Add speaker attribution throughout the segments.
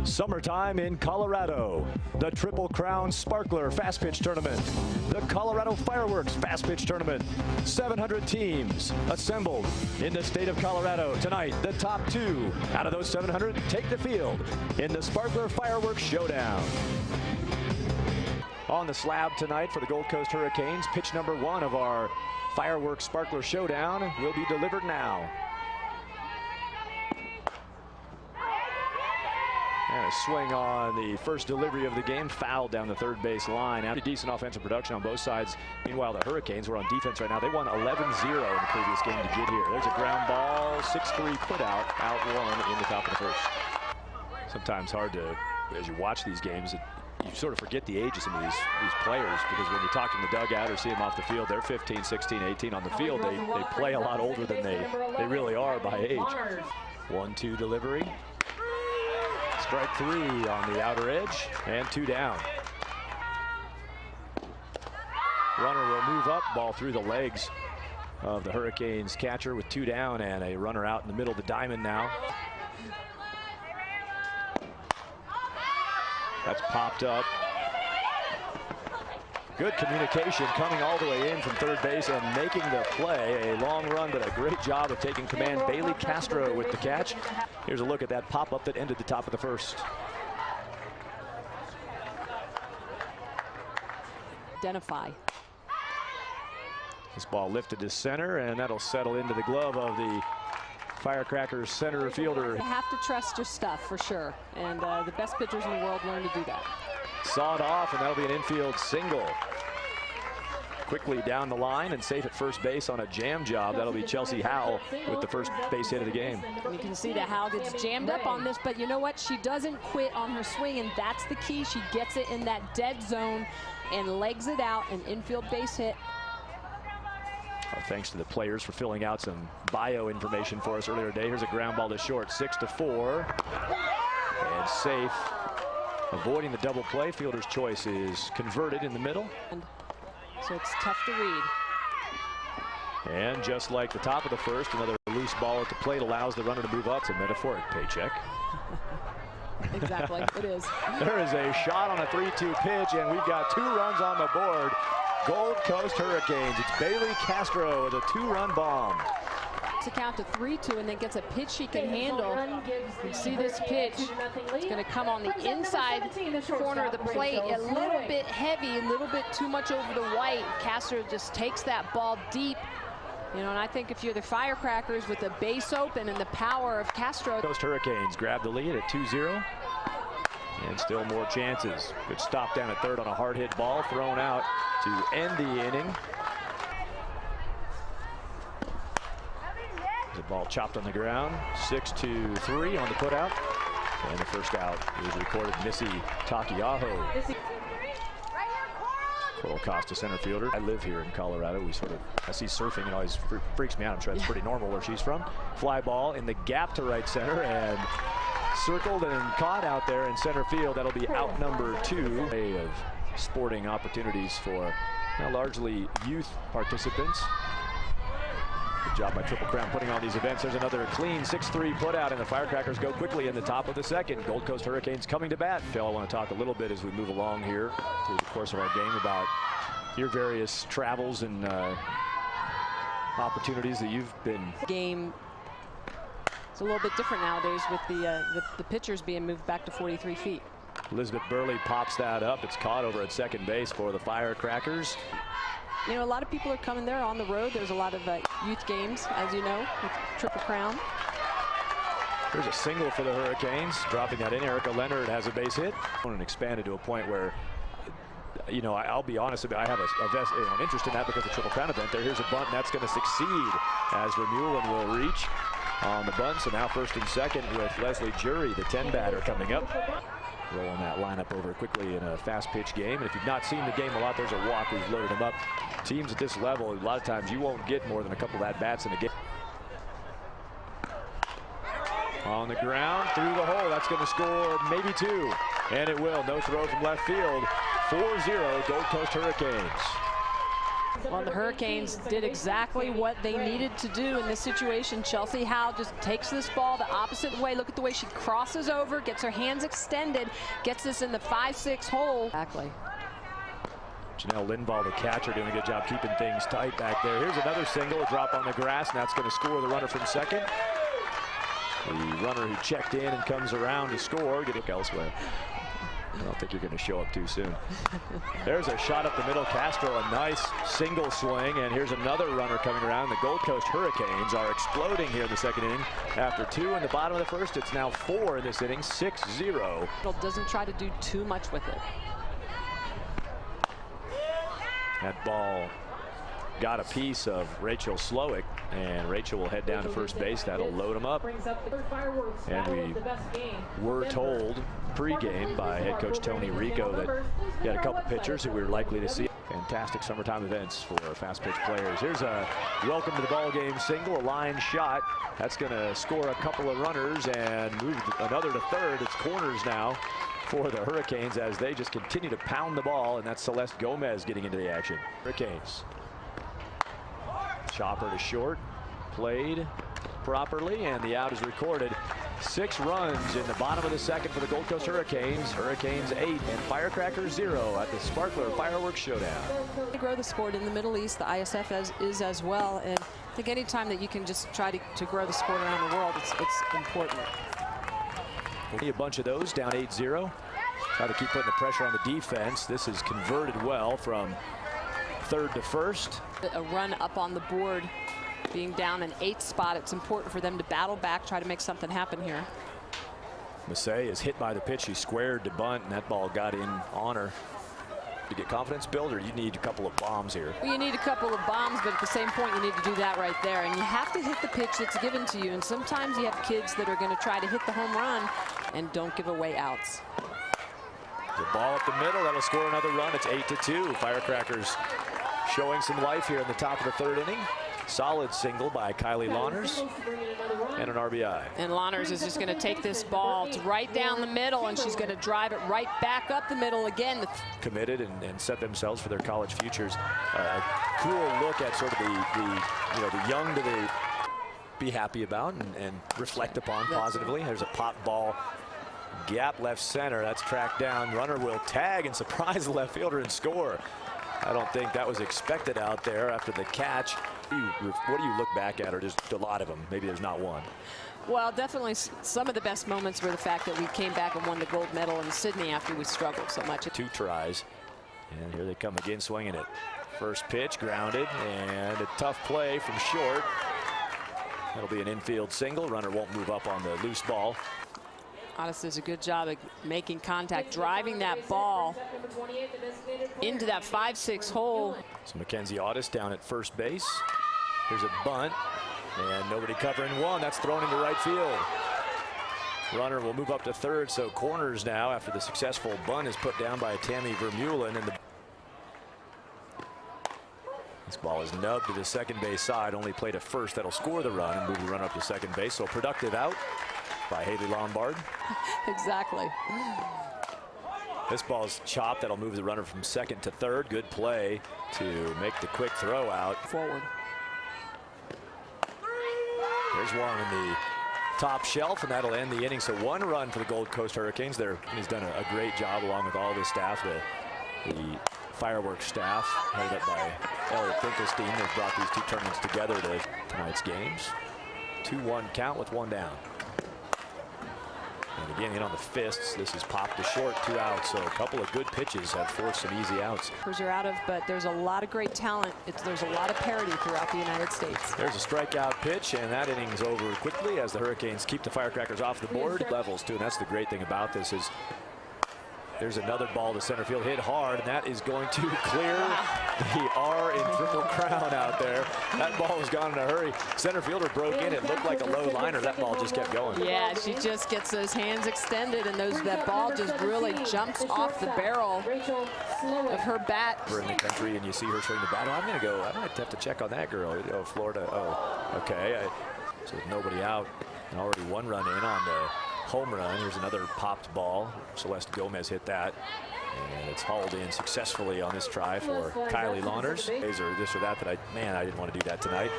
Speaker 1: Summertime in Colorado. The Triple Crown Sparkler Fast Pitch Tournament. The Colorado Fireworks Fast Pitch Tournament. 700 teams assembled in the state of Colorado. Tonight, the top 2 out of those 700 take the field in the Sparkler Fireworks Showdown. On the slab tonight for the Gold Coast Hurricanes, pitch number 1 of our Fireworks Sparkler Showdown will be delivered now. And a swing on the first delivery of the game, fouled down the third base line. Pretty decent offensive production on both sides. Meanwhile, the Hurricanes were on defense right now. They won 11-0 in the previous game to get here. There's a ground ball, 6-3 put out one in the top of the first. Sometimes hard to, as you watch these games, you sort of forget the age of some of these players, because when you talk to them in the dugout or see them off the field, they're 15, 16, 18 on the field. They play a lot older than they really are by age. 1-2 delivery. Strike 3 on the outer edge, and 2 down. Runner will move up, ball through the legs of the Hurricanes catcher with 2 down, and a runner out in the middle of the diamond now. That's popped up. Good communication coming all the way in from third base and making the play. A long run, but a great job of taking command. Bailey Castro with the catch. Here's a look at that pop-up that ended the top of the first.
Speaker 2: Identify.
Speaker 1: This ball lifted to center, and that'll settle into the glove of the Firecrackers center fielder.
Speaker 2: You have to trust your stuff for sure, and the best pitchers in the world learn to do that.
Speaker 1: Sawed off, and that'll be an infield single. Quickly down the line and safe at first base on a jam job. That'll be Chelsea Howell with the first base hit of the game.
Speaker 2: You can see that Howell gets jammed up on this, but you know what? She doesn't quit on her swing, and that's the key. She gets it in that dead zone and legs it out, an infield base hit.
Speaker 1: Thanks to the players for filling out some bio information for us earlier today. Here's a ground ball to short, 6-4, and safe. Avoiding the double play. Fielder's choice is converted in the middle.
Speaker 2: So it's tough to read.
Speaker 1: And just like the top of the first, another loose ball at the plate allows the runner to move up. It's a metaphoric paycheck.
Speaker 2: Exactly, it is.
Speaker 1: There is a shot on a 3-2 pitch, and we've got 2 runs on the board. Gold Coast Hurricanes. It's Bailey Castro with a 2-run bomb.
Speaker 2: To count to 3-2, and then gets a pitch she can handle. You see this pitch. It's going to come on the inside corner of the plate. A little bit heavy, a little bit too much over the white. Castro just takes that ball deep. You know, and I think if you're the Firecrackers with the base open and the power of Castro.
Speaker 1: Coast Hurricanes grab the lead at 2-0. And still more chances. Good stop down at third on a hard hit ball thrown out to end the inning. The ball chopped on the ground. 6-3 on the putout. And the first out is recorded. Missy Taukeiaho. Total cost to center fielder. I live here in Colorado. I see surfing. It always freaks me out. I'm sure that's pretty normal where she's from. Fly ball in the gap to right center, and circled and caught out there in center field. That'll be out number 2. A of sporting opportunities for largely youth participants. Good job by Triple Crown putting on these events. There's another clean 6-3 put out, and the Firecrackers go quickly in the top of the second. Gold Coast Hurricanes coming to bat. Phil, I want to talk a little bit as we move along here through the course of our game about your various travels and opportunities that you've been.
Speaker 2: Game. It's a little bit different nowadays with the pitchers being moved back to 43 feet.
Speaker 1: Elizabeth Burley pops that up. It's caught over at second base for the Firecrackers.
Speaker 2: You know, a lot of people are coming there on the road. There's a lot of youth games, as you know, with Triple Crown.
Speaker 1: There's a single for the Hurricanes. Dropping that in, Erica Leonard has a base hit. And expanded to a point where, you know, I'll be honest, I have an interest in that because of the Triple Crown event there. Here's a bunt, and that's going to succeed as Vermeulen will reach on the bunt. So now first and second with Leslie Jury, the 10-batter, coming up. Rolling that lineup over quickly in a fast pitch game. And if you've not seen the game a lot, there's a walk. We've loaded them up. Teams at this level, a lot of times you won't get more than a couple of at-bats in a game. On the ground, through the hole. That's going to score maybe 2. And it will. No throw from left field. 4-0 Gold Coast Hurricanes.
Speaker 2: Well, the Hurricanes did exactly what they needed to do in this situation. Chelsea Howe just takes this ball the opposite way. Look at the way she crosses over, gets her hands extended, gets this in the 5-6 hole. Exactly.
Speaker 1: Janelle Lindvall, the catcher, doing a good job keeping things tight back there. Here's another single, a drop on the grass, and that's going to score the runner from second. The runner who checked in and comes around to score, get it elsewhere. I don't think you're going to show up too soon. There's a shot up the middle. Castro, a nice single swing, and here's another runner coming around. The Gold Coast Hurricanes are exploding here in the second inning. After 2 in the bottom of the first, it's now 4 in this inning, 6-0.
Speaker 2: Doesn't try to do too much with it.
Speaker 1: That ball got a piece of Rachel Slowick, and Rachel will head down to first base. That'll load them up. And we were told pregame by head coach Tony Rico that he had a couple pitchers who we were likely to see. Fantastic summertime events for fast pitch players. Here's a welcome to the ball game single, a line shot. That's going to score a couple of runners and move another to third. It's corners now for the Hurricanes as they just continue to pound the ball, and that's Celeste Gomez getting into the action. Hurricanes. Chopper to short, played properly, and the out is recorded. 6 runs in the bottom of the second for the Gold Coast Hurricanes. Hurricanes 8 and Firecrackers 0 at the Sparkler Fireworks Showdown.
Speaker 2: They grow the sport in the Middle East. The ISF is as well, and I think any time that you can just try to grow the sport around the world, it's important.
Speaker 1: A bunch of those down 8-0. Try to keep putting the pressure on the defense. This is converted well from third to first.
Speaker 2: A run up on the board, being down an 8th spot. It's important for them to battle back, try to make something happen here.
Speaker 1: Missy is hit by the pitch. She squared to bunt, and that ball got in on her. To get confidence build, or you need a couple of bombs here?
Speaker 2: Well, you need a couple of bombs, but at the same point, you need to do that right there. And you have to hit the pitch that's given to you. And sometimes you have kids that are going to try to hit the home run and don't give away outs.
Speaker 1: The ball up the middle, that'll score another run. It's 8-2. Firecrackers showing some life here in the top of the third inning. Solid single by Kylie Lawners and an RBI.
Speaker 2: And Lawners is just going to take this ball right down the middle, and she's going to drive it right back up the middle again.
Speaker 1: Committed and set themselves for their college futures. A cool look at sort of the young to be happy about and reflect upon positively. There's a pop ball, gap left center. That's tracked down. Runner will tag and surprise the left fielder and score. I don't think that was expected out there after the catch. What do you look back at, or just a lot of them? Maybe there's not one.
Speaker 2: Well, definitely some of the best moments were the fact that we came back and won the gold medal in Sydney after we struggled so much.
Speaker 1: 2 tries, and here they come again swinging it. First pitch grounded, and a tough play from short. That'll be an infield single. Runner won't move up on the loose ball.
Speaker 2: Otis does a good job of making contact, driving that ball into that 5-6 hole.
Speaker 1: So Mackenzie Otis down at first base. Here's a bunt, and nobody covering one. That's thrown into right field. Runner will move up to third, so corners now after the successful bunt is put down by Tammy Vermeulen. And this ball is nubbed to the second base side, only played to first. That'll score the run and move the runner up to second base. So a productive out by Haley Lombard.
Speaker 2: Exactly.
Speaker 1: This ball is chopped. That'll move the runner from second to third. Good play to make the quick throw out.
Speaker 2: Forward.
Speaker 1: There's one in the top shelf, and that'll end the inning. So 1 run for the Gold Coast Hurricanes. He's done a great job along with all the staff, the fireworks staff, headed up by Elliot Finkelstein. They've brought these 2 tournaments together to tonight's games. 2-1 count with 1 down. And again, in on the fists. This is popped to short, 2 outs. So a couple of good pitches have forced some easy outs.
Speaker 2: Are out of, but there's a lot of great talent. There's a lot of parity throughout the United States.
Speaker 1: There's a strikeout pitch, and that inning's over quickly as the Hurricanes keep the Firecrackers off the board. Levels too, and that's the great thing about this is there's another ball to center field, hit hard, and that is going to clear the R in Triple Crown out there. That ball was gone in a hurry. Center fielder broke in. It looked like a low liner. That ball just kept going.
Speaker 2: Yeah, she just gets those hands extended, and that ball just really jumps off the barrel of her bat.
Speaker 1: We're in the country, and you see her swing the bat. Oh, I'm going to go. I might have to check on that girl. Oh, Florida. Oh, okay. So nobody out, and already 1 run in on the home run. Here's another popped ball. Celeste Gomez hit that. And it's hauled in successfully on this try for Kylie Launders. Or this or that I didn't want to do that tonight.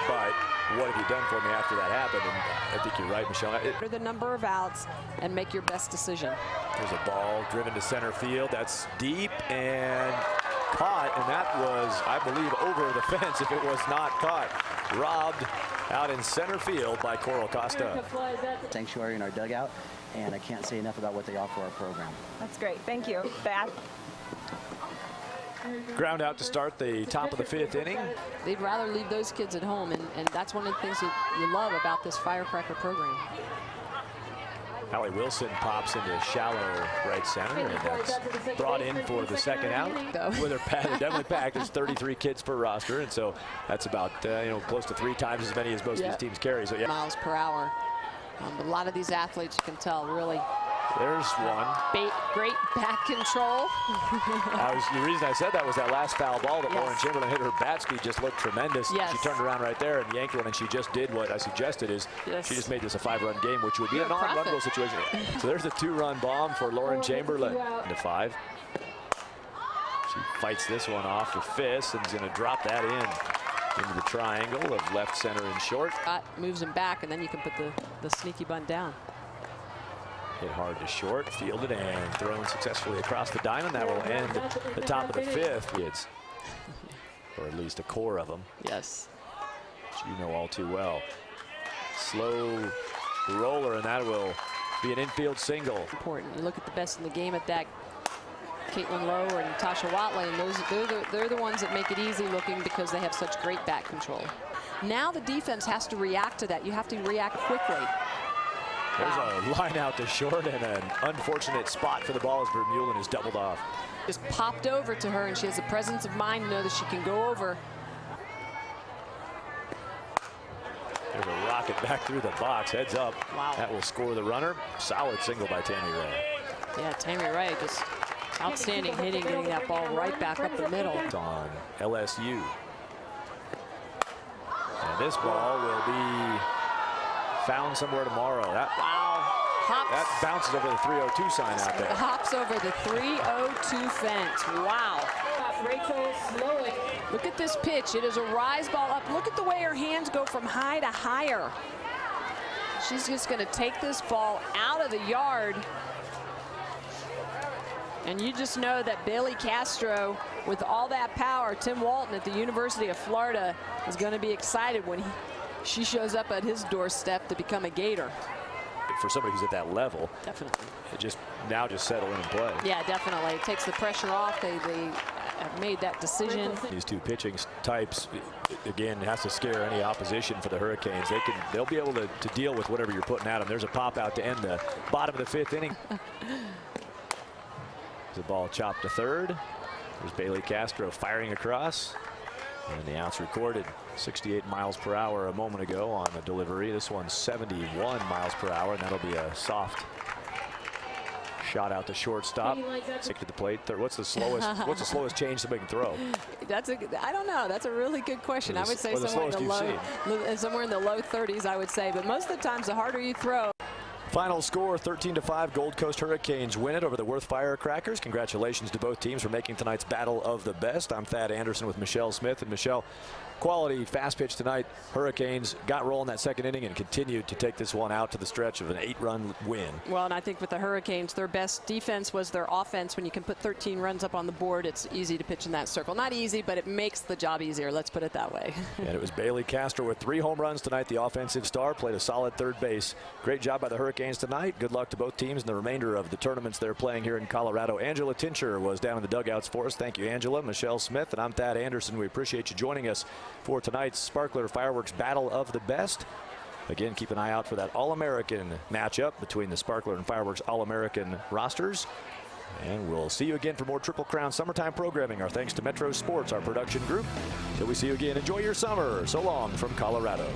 Speaker 1: But what have you done for me after that happened? And I think you're right, Michelle.
Speaker 2: The number of outs and make your best decision.
Speaker 1: There's a ball driven to center field. That's deep and caught. And that was, I believe, over the fence if it was not caught. Robbed out in center field by Coral Costa.
Speaker 3: Sanctuary in our dugout. And I can't say enough about what they offer our program.
Speaker 4: That's great. Thank you. Bad.
Speaker 1: Ground out to start the top of the 5th inning.
Speaker 2: They'd rather leave those kids at home, and that's one of the things you love about this Firecracker program.
Speaker 1: Allie Wilson pops into shallow right center, and that's brought in for the second out. With her pad, they're definitely packed. There's 33 kids per roster, and so that's about close to 3 times as many as most of these teams carry. So yeah.
Speaker 2: Miles per hour. A lot of these athletes, you can tell, really.
Speaker 1: There's one.
Speaker 2: Great back control.
Speaker 1: The reason I said that was that last foul ball that Lauren Chamberlain hit. Her bat speed just looked tremendous.
Speaker 2: Yes.
Speaker 1: She turned around right there and yanked one, and she just did what I suggested is she just made this a 5-run game, which would be a non-run rule situation. So there's a 2-run bomb for Lauren Chamberlain into 5. She fights this one off with fists and is going to drop that into the triangle of left, center, and short.
Speaker 2: Moves him back, and then you can put the sneaky bunt down.
Speaker 1: Hit hard to short, fielded and thrown successfully across the diamond. That will end the top of the 5th. It's, or at least a core of them.
Speaker 2: Yes.
Speaker 1: Which you know all too well. Slow roller, and that will be an infield single.
Speaker 2: Important. You look at the best in the game at that. Caitlin Lowe or Natasha Watley, and they're the ones that make it easy looking because they have such great bat control. Now the defense has to react to that. You have to react quickly.
Speaker 1: There's a line out to short and an unfortunate spot for the ball as Vermeulen is doubled off.
Speaker 2: Just popped over to her, and she has the presence of mind to know that she can go over.
Speaker 1: There's a rocket back through the box, heads up.
Speaker 2: Wow.
Speaker 1: That will score the runner. Solid single by Tammy Ray.
Speaker 2: Yeah, Tammy Ray just outstanding hitting, getting that ball right back up the middle.
Speaker 1: It's on LSU. And this ball will be found somewhere tomorrow. That bounces over the 302 sign out there.
Speaker 2: Hops over the 302 fence. Wow. Look at this pitch. It is a rise ball up. Look at the way her hands go from high to higher. She's just going to take this ball out of the yard. And you just know that Bailey Castro, with all that power, Tim Walton at the University of Florida, is going to be excited when she shows up at his doorstep to become a Gator.
Speaker 1: For somebody who's at that level,
Speaker 2: definitely.
Speaker 1: It now just settle in and play.
Speaker 2: Yeah, definitely. It takes the pressure off. They have made that decision.
Speaker 1: These two pitching types, again, has to scare any opposition for the Hurricanes. They'll be able to deal with whatever you're putting at them. There's a pop out to end the bottom of the 5th inning. The ball chopped to third. There's Bailey Castro firing across. And the outs recorded 68 miles per hour a moment ago on the delivery. This one's 71 miles per hour, and that'll be a soft shot out to shortstop. Stick to the plate. What's the slowest change somebody can throw?
Speaker 2: I don't know. That's a really good question. I would say somewhere in the low 30s, I would say. But most of the times, the harder you throw.
Speaker 1: Final score, 13-5. Gold Coast Hurricanes win it over the Worth Firecrackers. Congratulations to both teams for making tonight's Battle of the Best. I'm Thad Anderson with Michelle Smith. And Michelle, quality fast pitch tonight. Hurricanes got rolling that 2nd inning and continued to take this one out to the stretch of an 8-run win. Well,
Speaker 2: and I think with the Hurricanes, their best defense was their offense. When you can put 13 runs up on the board, it's easy to pitch in that circle. Not easy, but it makes the job easier. Let's put it that way.
Speaker 1: And it was Bailey Castro with 3 home runs tonight. The offensive star played a solid third base. Great job by the Hurricanes tonight. Good luck to both teams in the remainder of the tournaments they're playing here in Colorado. Angela Tincher was down in the dugouts for us. Thank you, Angela. Michelle Smith, and I'm Thad Anderson. We appreciate you joining us for tonight's Sparkler Fireworks Battle of the Best. Again, keep an eye out for that All-American matchup between the Sparkler and Fireworks All-American rosters. And we'll see you again for more Triple Crown summertime programming. Our thanks to Metro Sports, our production group. Till we see you again, enjoy your summer. So long from Colorado.